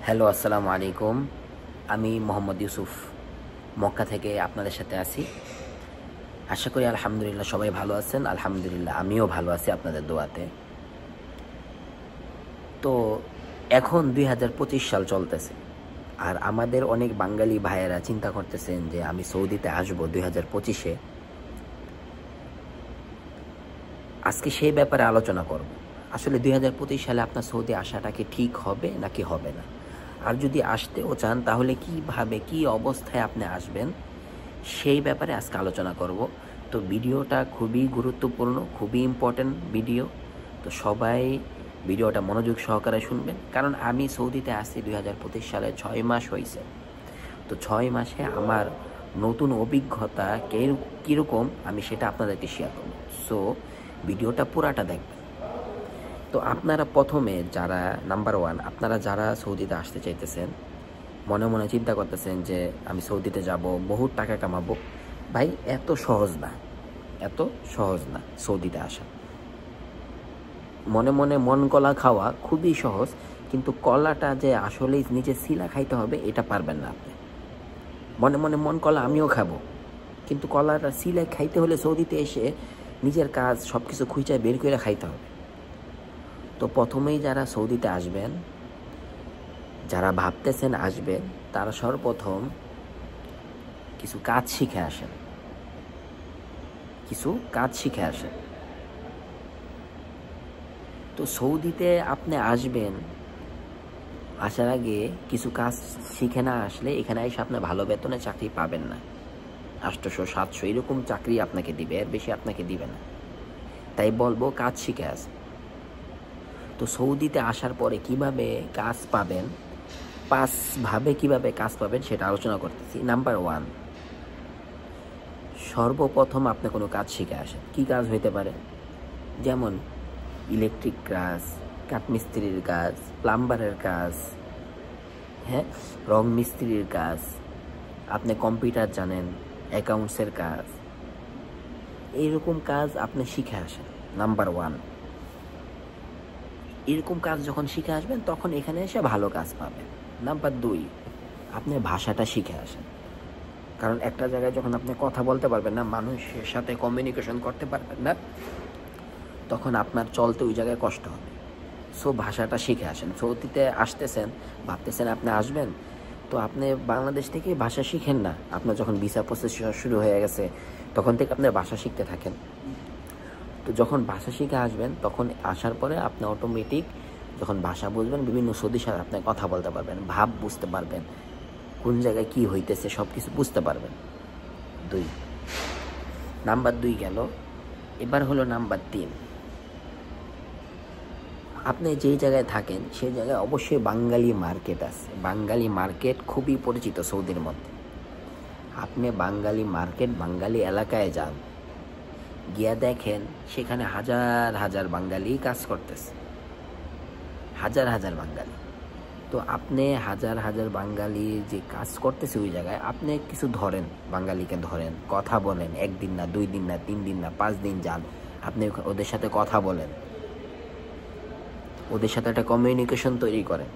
Hello, আসসালামু আলাইকুম। আমি মোহাম্মদ ইউসুফ মক্কা থেকে আপনাদের সাথে আছি। আশা করি আলহামদুলিল্লাহ সবাই ভালো আছেন। আলহামদুলিল্লাহ আমিও ভালো আছি আপনাদের দোয়াতে। তো এখন 2025 সাল চলতেছে, আর আমাদের অনেক বাঙালি ভাইয়েরা চিন্তা করতেছেন যে আমি সৌদিতে আসবো 2025-এ। আজকে সেই ব্যাপারে আলোচনা করব। আসলে 2025 সালে আপনার সৌদি আসাটা কি ঠিক হবে নাকি হবে না, আর যদি আসতেও চান তাহলে কিভাবে কি অবস্থায় আপনি আসবেন সেই ব্যাপারে আজকে আলোচনা করব। তো ভিডিওটা খুবই গুরুত্বপূর্ণ, খুবই ইম্পর্ট্যান্ট ভিডিও। তো সবাই ভিডিওটা মনোযোগ সহকারে শুনবেন, কারণ আমি সৌদিতে আসছি 2025 সালে 6 মাস হয়েছে। তো 6 মাসে আমার নতুন অভিজ্ঞতা কীরকম আমি সেটা আপনাদেরকে শেয়ার করব। সো ভিডিওটা পুরাটা দেখবেন। তো আপনারা প্রথমে যারা নাম্বার 1, আপনারা যারা সৌদিতে আসতে চাইতেছেন, মনে মনে চিন্তা করতেছেন যে আমি সৌদিতে যাব, বহুত টাকা কামাবো। ভাই, এত সহজ না সৌদিতে আসা। মনে মনে মন কলা খাওয়া খুবই সহজ, কিন্তু কলাটা যে আসলেই নিজে সিলা খাইতে হবে এটা পারবেন না আপনি। মনে মনে মন কলা আমিও খাবো, কিন্তু কলাটা সিলা খাইতে হলে সৌদিতে এসে নিজের কাজ সব কিছু খুঁজে বের করে খাইতে হবে। তো প্রথমেই যারা সৌদিতে আসবেন, যারা ভাবতেছেন আসবেন, তারা সর্বপ্রথম কিছু কাজ শিখে আসেন। তো সৌদিতে আপনি আসবেন, আসার আগে কিছু কাজ শিখে না আসলে এখানে এসে আপনি ভালো বেতনে চাকরি পাবেন না। 800-700 এরকম চাকরি আপনাকে দিবে, এর বেশি আপনাকে দিবে না। তাই বলবো কাজ শিখে আসেন। তো সৌদিতে আসার পরে কিভাবে কাজ পাবেন, 5 ভাবে কিভাবে কাজ পাবেন সেটা আলোচনা করতেছি। নাম্বার 1, সর্বপ্রথম আপনি কোনো কাজ শিখে আসেন। কি কাজ হইতে পারে? যেমন ইলেকট্রিক কাজ, কাঠমিস্ত্রির কাজ, প্লাম্বারের কাজ, রং মিস্ত্রির কাজ, আপনি কম্পিউটার জানেন, অ্যাকাউন্টসের কাজ, এইরকম কাজ আপনি শিখে আসেন। নাম্বার 1, এরকম কাজ যখন শিখে আসবেন তখন এখানে এসে ভালো কাজ পাবেন। নাম্বার 2, আপনি ভাষাটা শিখে আসেন। কারণ একটা জায়গায় যখন আপনি কথা বলতে পারবেন না, মানুষের সাথে কমিউনিকেশন করতে পারবেন না, তখন আপনার চলতে ওই জায়গায় কষ্ট হবে। সো ভাষাটা শিখে আসেন। সৌদিতে আসতেছেন, ভাবতেছেন আপনি আসবেন, তো আপনি বাংলাদেশ থেকে ভাষা শিখেন না। আপনার যখন ভিসা প্রসেস শুরু হয়ে গেছে তখন থেকে আপনার ভাষা শিখতে থাকেন। তো যখন ভাষা শিখে আসবেন, তখন আসার পরে আপনি অটোমেটিক যখন ভাষা বুঝবেন, বিভিন্ন সৌদির সাথে আপনি কথা বলতে পারবেন, ভাব বুঝতে পারবেন, কোন জায়গায় কি হইতেছে সব কিছু বুঝতে পারবেন। নাম্বার 2 গেল। এবার হলো নাম্বার 3, আপনি যেই জায়গায় থাকেন সেই জায়গায় অবশ্যই বাঙালি মার্কেট আছে। বাঙালি মার্কেট খুবই পরিচিত সৌদির মধ্যে। আপনি বাঙালি মার্কেট, বাঙালি এলাকায় যান, গিয়া দেখেন সেখানে হাজার হাজার বাঙালি কাজ করতেছে, হাজার বাঙালি। তো আপনি হাজার হাজার বাঙালি যে কাজ করতেছে ওই জায়গায়, আপনি কিছু ধরেন, বাঙালিকে ধরেন, কথা বলেন, 1 দিন না, 2 দিন না, 3 দিন না, 5 দিন যান, আপনি ওদের সাথে কথা বলেন, ওদের সাথে একটা কমিউনিকেশন তৈরি করেন।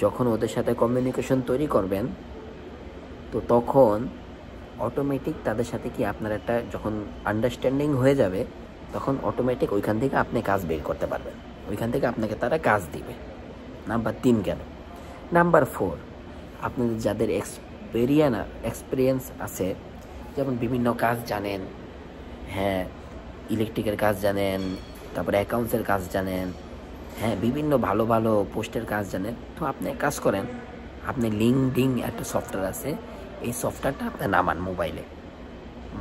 যখন ওদের সাথে কমিউনিকেশন তৈরি করবেন, তো তখন অটোমেটিক তাদের সাথে কি আপনার একটা যখন আন্ডারস্ট্যান্ডিং হয়ে যাবে, তখন অটোমেটিক ওইখান থেকে আপনি কাজ বের করতে পারবেন, ওইখান থেকে আপনাকে তারা কাজ দিবে। নাম্বার 3 গেল। নাম্বার 4, আপনাদের যাদের এক্সপিরিয়েন্স আছে, যেমন বিভিন্ন কাজ জানেন, ইলেকট্রিকের কাজ জানেন, তারপরে অ্যাকাউন্টসের কাজ জানেন, বিভিন্ন ভালো ভালো পোস্টের কাজ জানেন, তো আপনি কাজ করেন। আপনি লিঙ্কডিন একটা সফটওয়্যার আছে, এই সফটওয়্যারটা আপনি নামান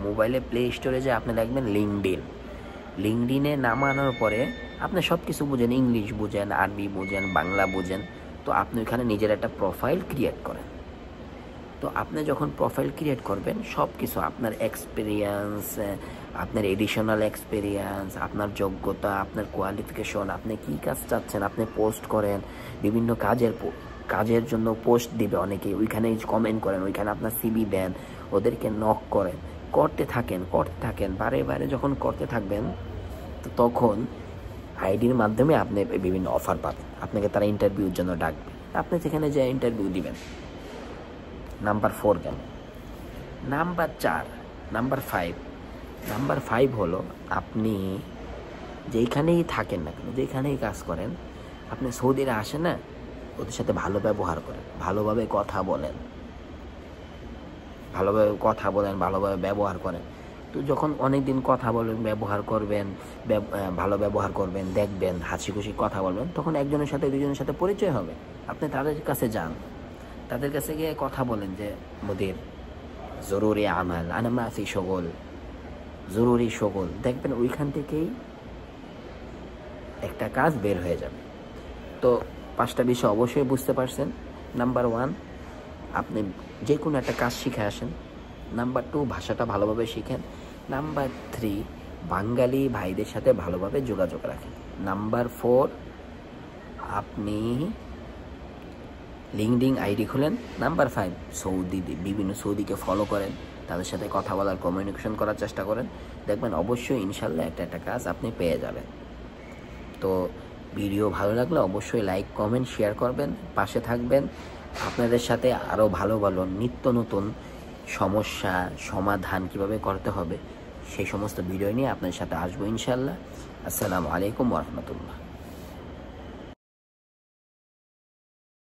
মোবাইলে প্লে স্টোরে যে আপনি দেখবেন লিঙ্কডিনে নামানোর পরে আপনি সব কিছু বুঝেন, ইংলিশ বুঝেন, আরবি বুঝেন, বাংলা বুঝেন। তো আপনি ওইখানে নিজের একটা প্রোফাইল ক্রিয়েট করেন। তো আপনি যখন প্রোফাইল ক্রিয়েট করবেন, সব কিছু আপনার এক্সপিরিয়েন্স, আপনার এডিশনাল এক্সপিরিয়েন্স, আপনার যোগ্যতা, আপনার কোয়ালিফিকেশন, আপনি কী কাজ চাচ্ছেন আপনি পোস্ট করেন। বিভিন্ন কাজের জন্য পোস্ট দিবে অনেকে, ওইখানে কমেন্ট করেন, ওইখানে আপনার সিভি দেন, ওদেরকে নক করেন, করতে থাকেন বারে বারে। যখন করতে থাকবেন, তো তখন আইডির মাধ্যমে আপনি বিভিন্ন অফার পাবেন, আপনাকে তারা ইন্টারভিউর জন্য ডাকবে। আপনি সেখানে যে ইন্টারভিউ দিবেন। নাম্বার 4 গেল। নাম্বার 4, নাম্বার 5 হলো আপনি যেইখানেই থাকেন না কেন, যেইখানেই কাজ করেন, আপনি সৌদিরা আসেন না, ওদের সাথে ভালো ব্যবহার করেন, ভালোভাবে কথা বলেন, ভালোভাবে ব্যবহার করেন। তো যখন অনেক দিন কথা বলবেন, ব্যবহার করবেন, ভালো ব্যবহার করবেন, দেখবেন, হাসি খুশি কথা বলবেন, তখন একজনের সাথে দুজনের সাথে পরিচয় হবে। আপনি তাদের কাছে যান, তাদের কাছে গিয়ে কথা বলেন যে মুদির জরুরি আমাল, আনা মাফি শগল, জরুরি শগল, দেখবেন ওইখান থেকেই একটা কাজ বের হয়ে যাবে। তো 5টা বিষয় অবশ্যই বুঝতে পারছেন। নাম্বার 1, আপনি যে কোনো একটা কাজ শিখে আসেন। নাম্বার 2, ভাষাটা ভালোভাবে শিখেন। নাম্বার 3, বাঙালি ভাইদের সাথে ভালোভাবে যোগাযোগ রাখেন। নাম্বার 4, আপনি লিঙ্কডিন আইডি খুলেন। নাম্বার 5, বিভিন্ন সৌদিকে ফলো করেন, তাদের সাথে কথা বলার, কমিউনিকেশন করার চেষ্টা করেন। দেখবেন অবশ্যই ইনশাল্লাহ একটা কাজ আপনি পেয়ে যাবেন। তো ভিডিও ভালো লাগলে অবশ্যই লাইক, কমেন্ট, শেয়ার করবেন, পাশে থাকবেন। আপনাদের সাথে আরও ভালো নিত্য নতুন সমস্যা সমাধান কিভাবে করতে হবে সেই সমস্ত ভিডিও নিয়ে আপনাদের সাথে আসবো ইনশাল্লাহ। আসসালামু আলাইকুম ওয়া রাহমাতুল্লাহ।